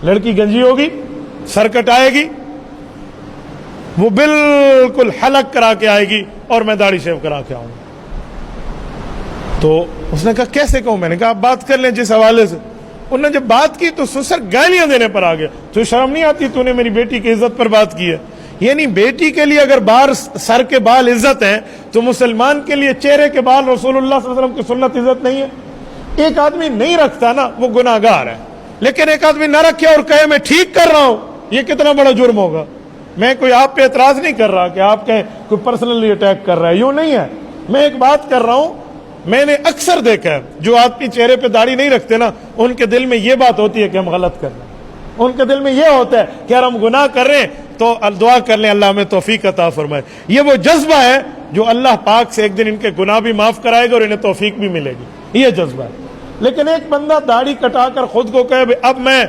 لڑکی گنجی ہوگی, سر کٹائے گی, وہ بالکل حلق کرا کے آئے گی اور میں داڑھی شیو کرا کے آؤں گا. تو اس نے کہا کیسے کہوں؟ میں نے کہا آپ بات کر لیں جس حوالے سے. انہوں نے جب بات کی تو سسر گالیاں دینے پر آ گیا. تو شرم نہیں آتی؟ تو نے میری بیٹی کی عزت پر بات کی ہے. یعنی بیٹی کے لیے اگر سر کے بال عزت ہیں تو مسلمان کے لیے چہرے کے بال رسول اللہ صلی اللہ علیہ وسلم کی سنت عزت نہیں ہے؟ ایک آدمی نہیں رکھتا نا وہ گناہ گار ہے, لیکن ایک آدمی نہ رکھے اور کہے میں ٹھیک کر رہا ہوں, یہ کتنا بڑا جرم ہوگا. میں کوئی آپ پہ اعتراض نہیں کر رہا کہ آپ کہیں کوئی پرسنلی اٹیک کر رہا ہے, یوں نہیں ہے. میں ایک بات کر رہا ہوں, میں نے اکثر دیکھا ہے جو آدمی چہرے پہ داڑھی نہیں رکھتے نا, ان کے دل میں یہ بات ہوتی ہے کہ ہم غلط کر رہے ہیں. ان کے دل میں یہ ہوتا ہے کہ یار ہم گناہ کر رہے ہیں تو دعا کر لیں اللہ ہمیں توفیق عطا فرمائے. یہ وہ جذبہ ہے جو اللہ پاک سے ایک دن ان کے گناہ بھی معاف کرائے گا اور انہیں توفیق بھی ملے گی, یہ جذبہ ہے. لیکن ایک بندہ داڑھی کٹا کر خود کو کہے اب میں